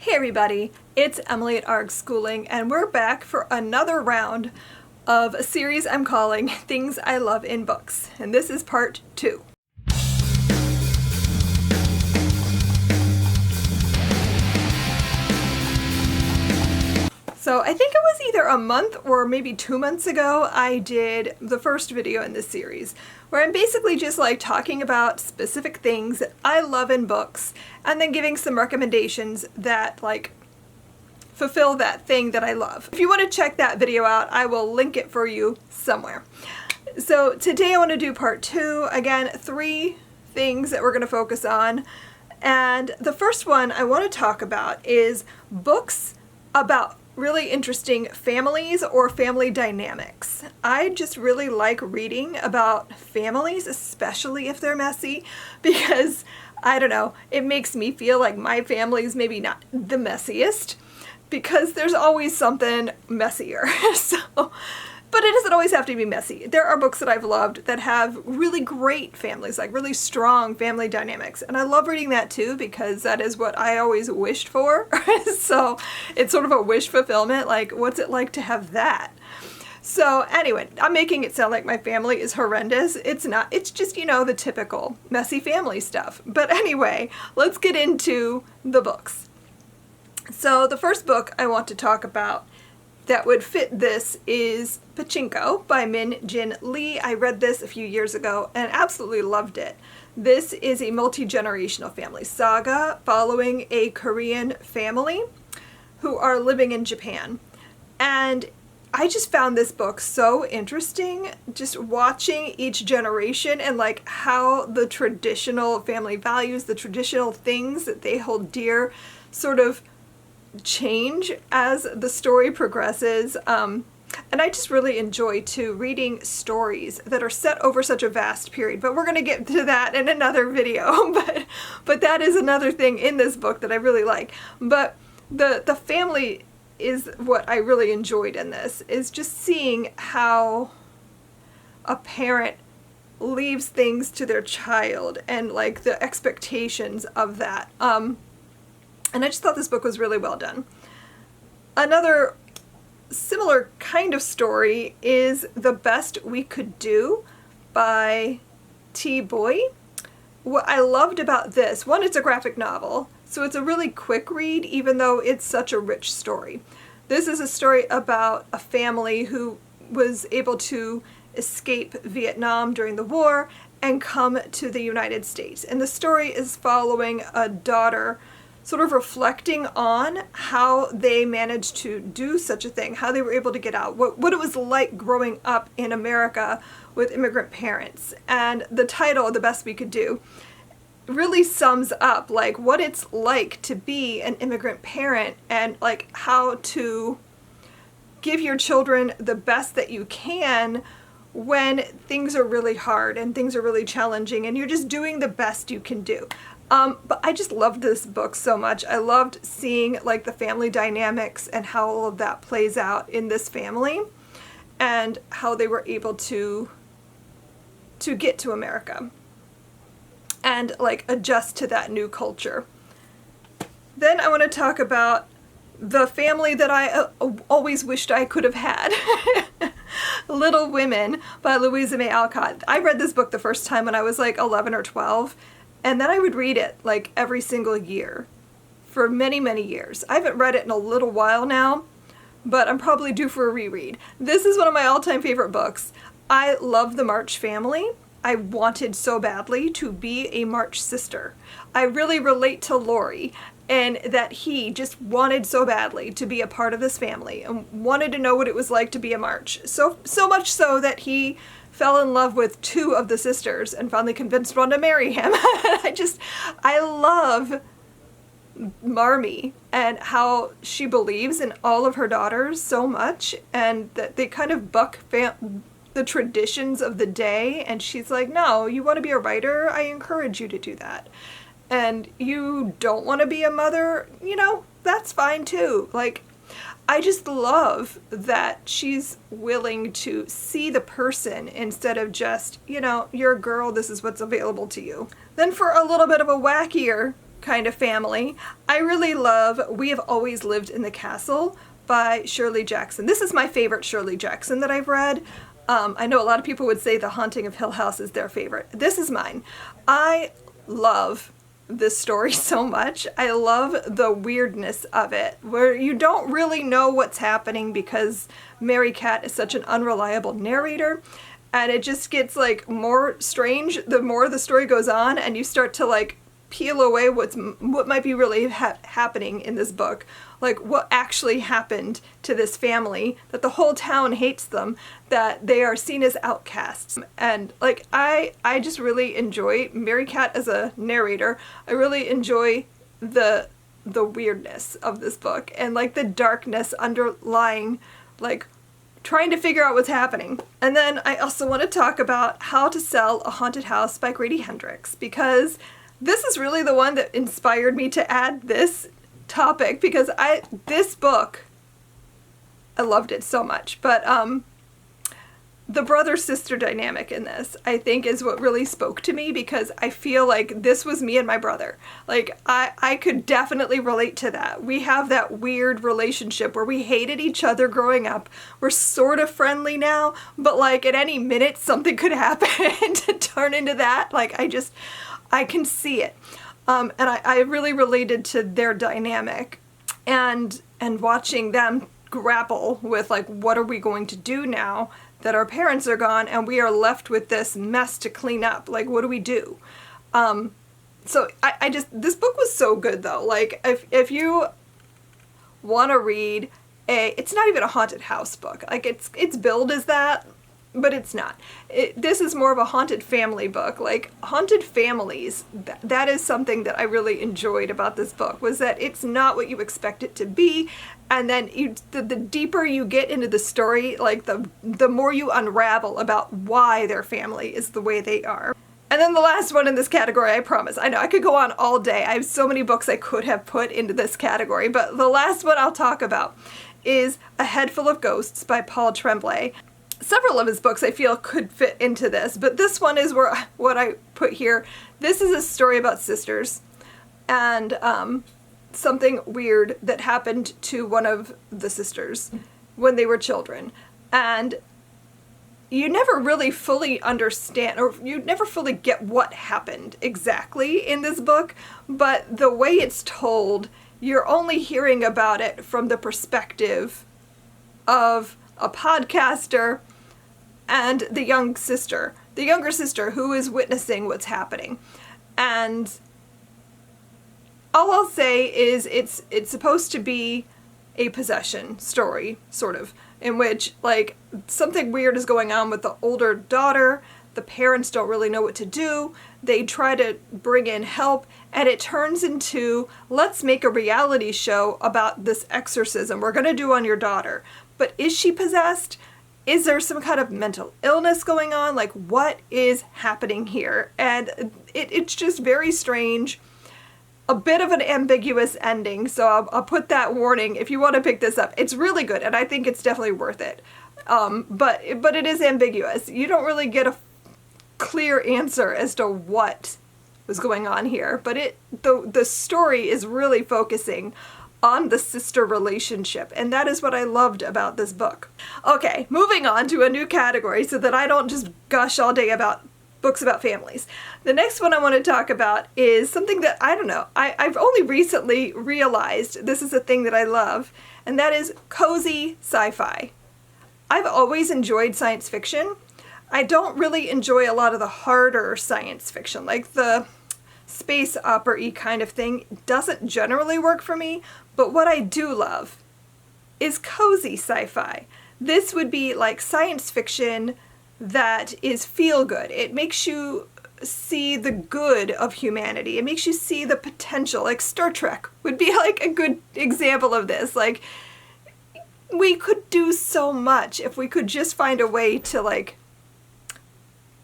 Hey everybody, it's Emily at ARG Schooling, and we're back for another round of a series I'm calling Things I Love in Books, and this is part 2. So I think it was either a month or maybe 2 months ago I did the first video in this series, where I'm basically just like talking about specific things that I love in books and then giving some recommendations that like fulfill that thing that I love. If you want to check that video out, I will link it for you somewhere. So today I want to do part 2. Again, 3 things that we're going to focus on. And the first one I want to talk about is books about really interesting families or family dynamics. I just really like reading about families, especially if they're messy, because I don't know, it makes me feel like my family's maybe not the messiest, because there's always something messier. But it doesn't always have to be messy. There are books that I've loved that have really great families, like really strong family dynamics. And I love reading that too, because that is what I always wished for. So it's sort of a wish fulfillment, like what's it like to have that? So anyway, I'm making it sound like my family is horrendous. It's not. It's just, you know, the typical messy family stuff. But anyway, let's get into the books. So the first book I want to talk about that would fit this is Pachinko by Min Jin Lee. I read this a few years ago and absolutely loved it. This is a multi-generational family saga following a Korean family who are living in Japan. And I just found this book so interesting, just watching each generation and like how the traditional family values, the traditional things that they hold dear sort of change as the story progresses. And I just really enjoy too reading stories that are set over such a vast period, but we're going to get to that in another video. but that is another thing in this book that I really like. But the family is what I really enjoyed in this, is just seeing how a parent leaves things to their child and like the expectations of that. And I just thought this book was really well done. Another similar kind of story is The Best We Could Do by T. Boy. What I loved about this, one, it's a graphic novel, so it's a really quick read, even though it's such a rich story. This is a story about a family who was able to escape Vietnam during the war and come to the United States. And the story is following a daughter sort of reflecting on how they managed to do such a thing, how they were able to get out, what it was like growing up in America with immigrant parents. And the title, The Best We Could Do, really sums up like what it's like to be an immigrant parent and like how to give your children the best that you can when things are really hard and things are really challenging and you're just doing the best you can do. But I just loved this book so much. I loved seeing like the family dynamics and how all of that plays out in this family and how they were able to get to America and like adjust to that new culture. Then I want to talk about the family that I always wished I could have had. Little Women by Louisa May Alcott. I read this book the first time when I was like 11 or 12. And then I would read it like every single year for many, many years. I haven't read it in a little while now, but I'm probably due for a reread. This is one of my all-time favorite books. I love the March family. I wanted so badly to be a March sister. I really relate to Laurie and that he just wanted so badly to be a part of this family and wanted to know what it was like to be a March. So much so that he fell in love with 2 of the sisters and finally convinced one to marry him. I love Marmee and how she believes in all of her daughters so much, and that they kind of buck the traditions of the day, and she's like, no, you want to be a writer? I encourage you to do that. And you don't want to be a mother? You know, that's fine too. Like, I just love that she's willing to see the person instead of just, you know, you're a girl, this is what's available to you. Then for a little bit of a wackier kind of family. I really love We Have Always Lived in the Castle by Shirley Jackson. This is my favorite Shirley Jackson that I've read. I know a lot of people would say The Haunting of Hill House is their favorite. This is mine. I love this story so much. I love the weirdness of it, where you don't really know what's happening because Mary Cat is such an unreliable narrator, and it just gets like more strange the more the story goes on, and you start to like peel away what might be really happening in this book, like what actually happened to this family, that the whole town hates them, that they are seen as outcasts. And like I just really enjoy Mary Cat as a narrator. I really enjoy the weirdness of this book and like the darkness underlying, like trying to figure out what's happening. And then I also want to talk about How to Sell a Haunted House by Grady Hendrix, because this is really the one that inspired me to add this topic, because this book, I loved it so much. But the brother-sister dynamic in this, I think, is what really spoke to me, because I feel like this was me and my brother. Like, I could definitely relate to that. We have that weird relationship where we hated each other growing up. We're sort of friendly now, but like at any minute something could happen to turn into that. Like, I can see it. And I really related to their dynamic, and watching them grapple with like, what are we going to do now that our parents are gone and we are left with this mess to clean up? Like, what do we do? So I just, this book was so good though. Like, if you want to read it's not even a haunted house book. Like, it's billed as that, but it's not. This is more of a haunted family book. Like, haunted families, that is something that I really enjoyed about this book, was that it's not what you expect it to be. And then the deeper you get into the story, like the more you unravel about why their family is the way they are. And then the last one in this category, I promise, I know I could go on all day. I have so many books I could have put into this category, but the last one I'll talk about is A Headful of Ghosts by Paul Tremblay. Several of his books I feel could fit into this, but this one is what I put here. This is a story about sisters, and something weird that happened to one of the sisters when they were children. And you never really fully understand, or you never fully get what happened exactly in this book, but the way it's told, you're only hearing about it from the perspective of a podcaster and the younger sister who is witnessing what's happening. And all I'll say is it's supposed to be a possession story, sort of, in which like something weird is going on with the older daughter. The parents don't really know what to do. They try to bring in help, and it turns into, let's make a reality show about this exorcism we're going to do on your daughter. But is she possessed? Is there some kind of mental illness going on? Like, what is happening here? And it's just very strange. A bit of an ambiguous ending, so I'll put that warning if you want to pick this up. It's really good, and I think it's definitely worth it. But it is ambiguous. You don't really get a clear answer as to what was going on here. But the story is really focusing on the sister relationship, and that is what I loved about this book. Okay, moving on to a new category so that I don't just gush all day about books about families. The next one I want to talk about is something that, I don't know, I've only recently realized this is a thing that I love, and that is cozy sci-fi. I've always enjoyed science fiction. I don't really enjoy a lot of the harder science fiction, like the space opera-y kind of thing. It doesn't generally work for me, but what I do love is cozy sci-fi. This would be like science fiction that is feel good. It makes you see the good of humanity. It makes you see the potential. Like Star Trek would be like a good example of this. Like, we could do so much if we could just find a way to like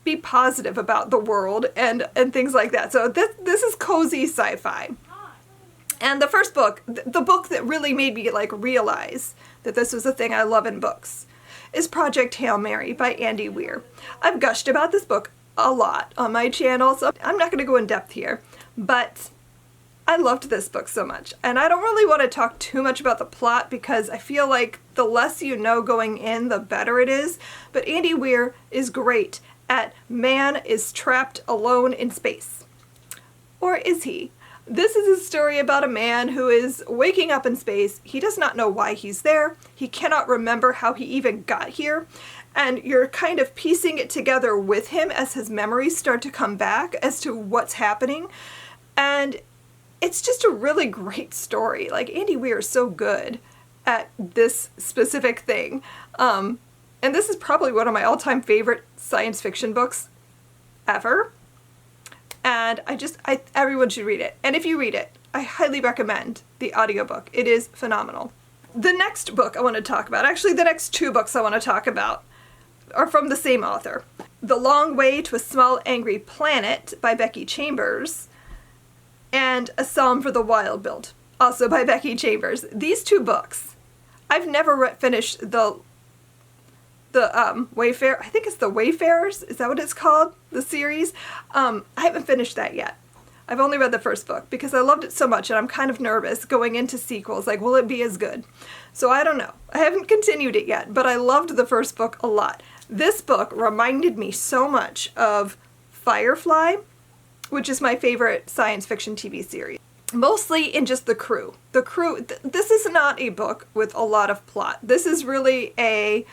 be positive about the world and things like that. So this is cozy sci-fi. And the first book, the book that really made me like realize that this was a thing I love in books, is Project Hail Mary by Andy Weir. I've gushed about this book a lot on my channel, so I'm not going to go in depth here, but I loved this book so much, and I don't really want to talk too much about the plot because I feel like the less you know going in, the better it is, but Andy Weir is great at man is trapped alone in space. Or is he? This is a story about a man who is waking up in space. He does not know why he's there. He cannot remember how he even got here. And you're kind of piecing it together with him as his memories start to come back as to what's happening. And it's just a really great story. Like, Andy Weir is so good at this specific thing. And this is probably one of my all-time favorite science fiction books ever. And everyone should read it. And if you read it, I highly recommend the audiobook. It is phenomenal. The next book I want to talk about, actually the next two books I want to talk about, are from the same author. The Long Way to a Small Angry Planet by Becky Chambers, and A Psalm for the Wild Built, also by Becky Chambers. These two books, I've never finished the Wayfarer, I think it's the Wayfarers, is that what it's called? The series? I haven't finished that yet. I've only read the first book because I loved it so much and I'm kind of nervous going into sequels, like will it be as good? So I don't know. I haven't continued it yet, but I loved the first book a lot. This book reminded me so much of Firefly, which is my favorite science fiction TV series. Mostly in just the crew. This is not a book with a lot of plot. This is really a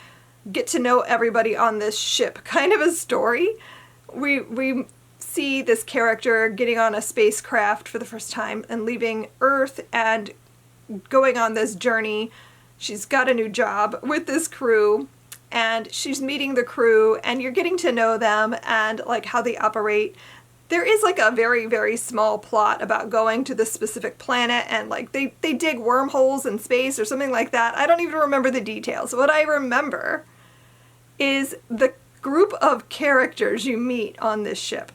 get to know everybody on this ship kind of a story. We see this character getting on a spacecraft for the first time and leaving Earth and going on this journey. She's got a new job with this crew and she's meeting the crew and you're getting to know them and like how they operate. There is like a very, very small plot about going to this specific planet and like they dig wormholes in space or something like that. I don't even remember the details. What I remember is the group of characters you meet on this ship.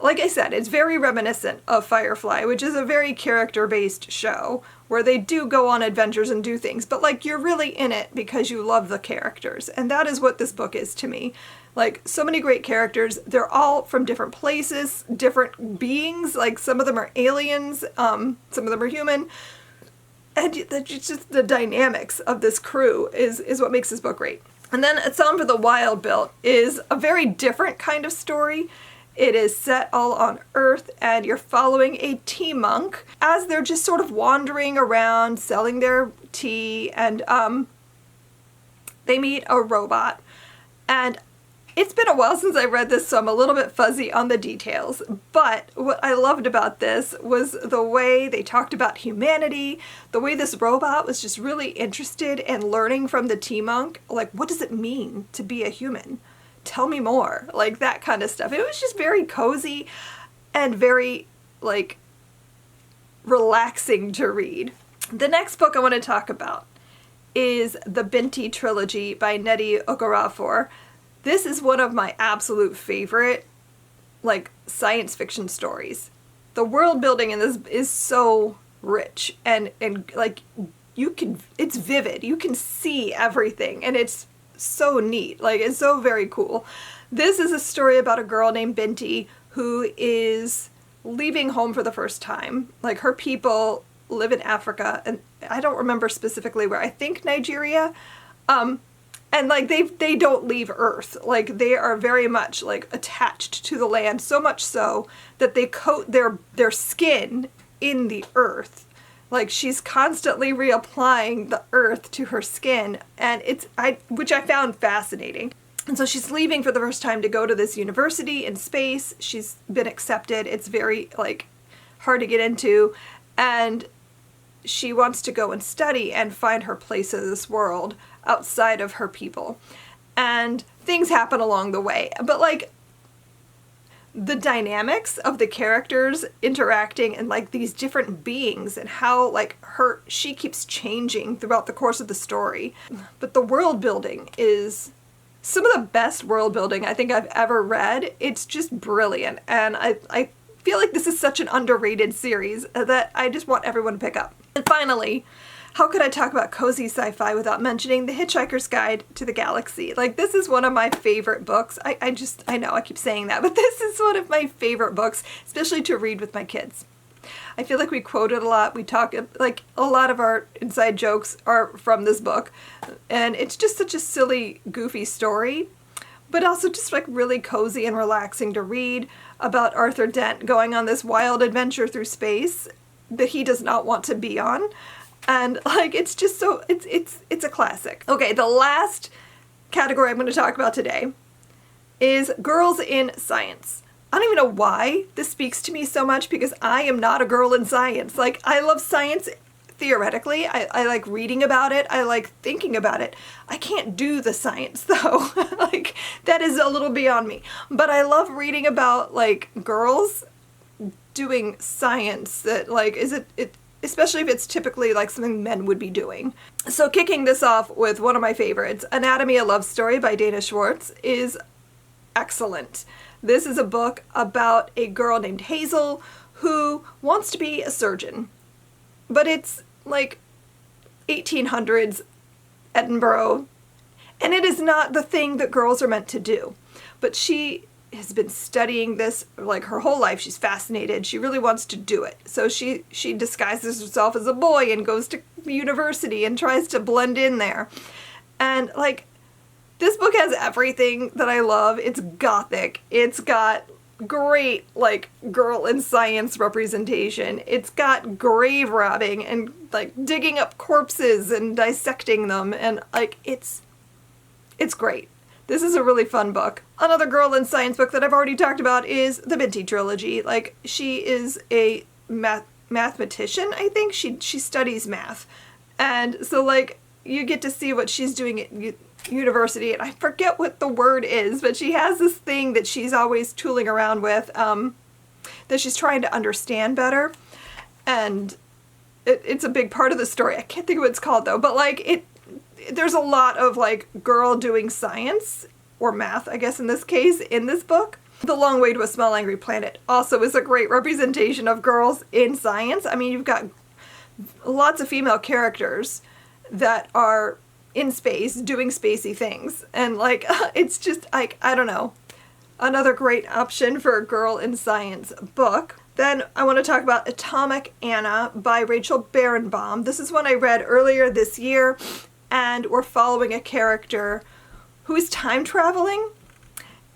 Like I said, it's very reminiscent of Firefly, which is a very character-based show where they do go on adventures and do things, but like you're really in it because you love the characters. And that is what this book is to me. Like, so many great characters. They're all from different places, different beings. Like, some of them are aliens, some of them are human. And it's just the dynamics of this crew is what makes this book great. And then A Psalm for the Wild Built is a very different kind of story. It is set all on Earth, and you're following a tea monk as they're just sort of wandering around, selling their tea, and they meet a robot. And it's been a while since I read this, so I'm a little bit fuzzy on the details. But what I loved about this was the way they talked about humanity, the way this robot was just really interested in learning from the tea monk. Like, what does it mean to be a human? Tell me more. Like, that kind of stuff. It was just very cozy and very, like, relaxing to read. The next book I want to talk about is the Binty Trilogy by Nnedi Okorafor. This is one of my absolute favorite, like, science fiction stories. The world building in this is so rich and like, it's vivid. You can see everything and it's so neat. Like, it's so very cool. This is a story about a girl named Binty who is leaving home for the first time. Like, her people live in Africa, and I don't remember specifically where. I think Nigeria. And like they don't leave Earth. Like, they are very much like attached to the land, so much so that they coat their skin in the earth. Like, she's constantly reapplying the earth to her skin, and which I found fascinating. And so she's leaving for the first time to go to this university in space. She's been accepted. It's very like hard to get into, and she wants to go and study and find her place in this world outside of her people. And things happen along the way. But like, the dynamics of the characters interacting and like these different beings and how like she keeps changing throughout the course of the story. But the world building is some of the best world building I think I've ever read. It's just brilliant. And I feel like this is such an underrated series that I just want everyone to pick up. And finally, how could I talk about cozy sci-fi without mentioning The Hitchhiker's Guide to the Galaxy? Like, this is one of my favorite books. I know I keep saying that, but this is one of my favorite books, especially to read with my kids. I feel like we quote it a lot. We talk, like, a lot of our inside jokes are from this book. And it's just such a silly, goofy story, but also just like really cozy and relaxing to read about Arthur Dent going on this wild adventure through space that he does not want to be on. And like, it's just so, it's a classic. Okay, the last category I'm going to talk about today is girls in science. I don't even know why this speaks to me so much, because I am not a girl in science. Like, I love science theoretically. I like reading about it. I like thinking about it. I can't do the science though. Like, that is a little beyond me. But I love reading about like girls doing science that like, especially if it's typically like something men would be doing. So kicking this off with one of my favorites, Anatomy: A Love Story by Dana Schwartz, is excellent. This is a book about a girl named Hazel who wants to be a surgeon. But it's like 1800s Edinburgh, and it is not the thing that girls are meant to do. But she has been studying this like her whole life. She's fascinated. She really wants to do it. So she disguises herself as a boy and goes to university and tries to blend in there. And like, this book has everything that I love. It's gothic. It's got great like girl in science representation. It's got grave robbing and like digging up corpses and dissecting them, and like it's great. This is a really fun book. Another girl in science book that I've already talked about is the Binty Trilogy. Like, she is a mathematician, I think. She studies math. And so like, you get to see what she's doing at university, and I forget what the word is, but she has this thing that she's always tooling around with, that she's trying to understand better. And it's a big part of the story. I can't think of what it's called though, but like there's a lot of like girl doing science, or math, I guess in this case, in this book. The Long Way to a Small Angry Planet also is a great representation of girls in science. I mean, you've got lots of female characters that are in space doing spacey things, and like, it's just like, I don't know, another great option for a girl in science book. Then I want to talk about Atomic Anna by Rachel Barenbaum. This is one I read earlier this year, and we're following a character who is time traveling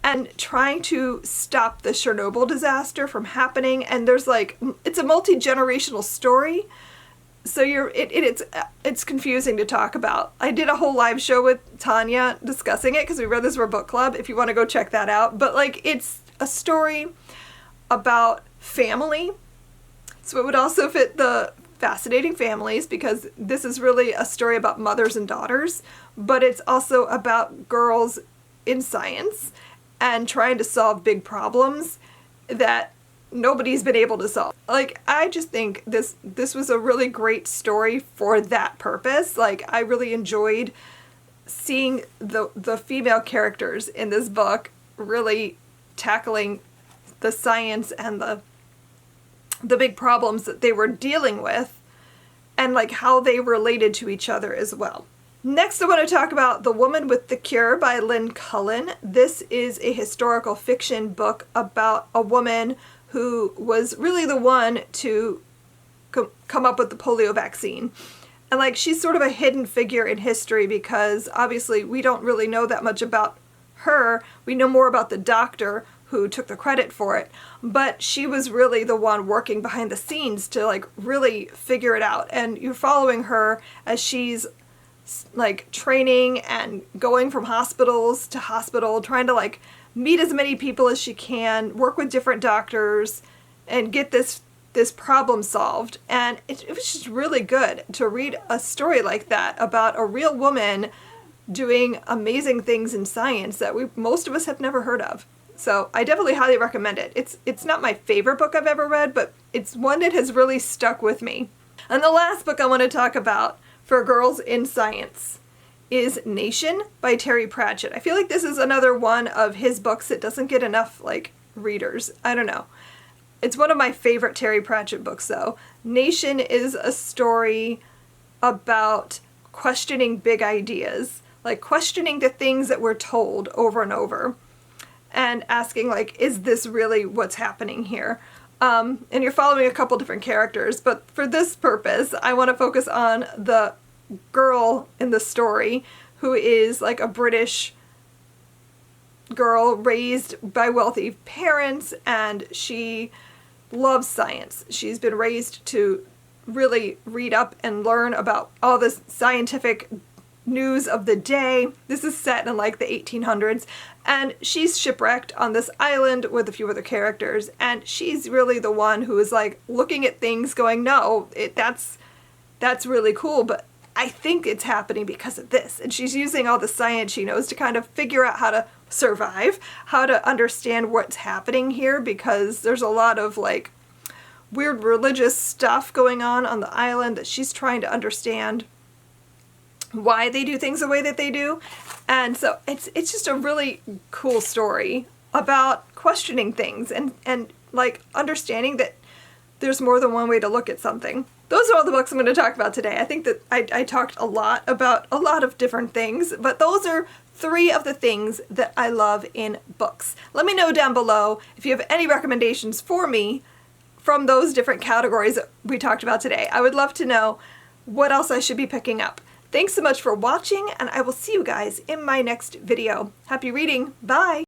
and trying to stop the Chernobyl disaster from happening. And there's like, it's a multi-generational story, so it's confusing to talk about. I did a whole live show with Tanya discussing it because we read this for book club, if you want to go check that out. But like, it's a story about family, so it would also fit the fascinating families, because this is really a story about mothers and daughters, but it's also about girls in science and trying to solve big problems that nobody's been able to solve. Like, I just think this was a really great story for that purpose. Like, I really enjoyed seeing the female characters in this book really tackling the science and the big problems that they were dealing with, and like how they related to each other as well. Next, I want to talk about The Woman with the Cure by Lynn Cullen. This is a historical fiction book about a woman who was really the one to come up with the polio vaccine. And like, she's sort of a hidden figure in history, because obviously we don't really know that much about her. We know more about the doctor who took the credit for it, but she was really the one working behind the scenes to like really figure it out. And you're following her as she's like training and going from hospitals to hospital, trying to like meet as many people as she can, work with different doctors, and get this problem solved. And it was just really good to read a story like that about a real woman doing amazing things in science that most of us have never heard of. So I definitely highly recommend it. It's not my favorite book I've ever read, but it's one that has really stuck with me. And the last book I want to talk about for girls in science is Nation by Terry Pratchett. I feel like this is another one of his books that doesn't get enough like readers. I don't know. It's one of my favorite Terry Pratchett books though. Nation is a story about questioning big ideas, like questioning the things that we're told over and over, and asking like, is this really what's happening here? and you're following a couple different characters, but for this purpose, I want to focus on the girl in the story who is like a British girl raised by wealthy parents, and she loves science. She's been raised to really read up and learn about all this scientific news of the day. This is set in like the 1800s, and she's shipwrecked on this island with a few other characters, and she's really the one who is like looking at things going, no, that's really cool, but I think it's happening because of this. And she's using all the science she knows to kind of figure out how to survive, how to understand what's happening here, because there's a lot of like weird religious stuff going on the island that she's trying to understand why they do things the way that they do. And so it's just a really cool story about questioning things and like understanding that there's more than one way to look at something. Those are all the books I'm going to talk about today. I think that I talked a lot about a lot of different things, but those are 3 of the things that I love in books. Let me know down below if you have any recommendations for me from those different categories that we talked about today. I would love to know what else I should be picking up. Thanks so much for watching, and I will see you guys in my next video. Happy reading. Bye!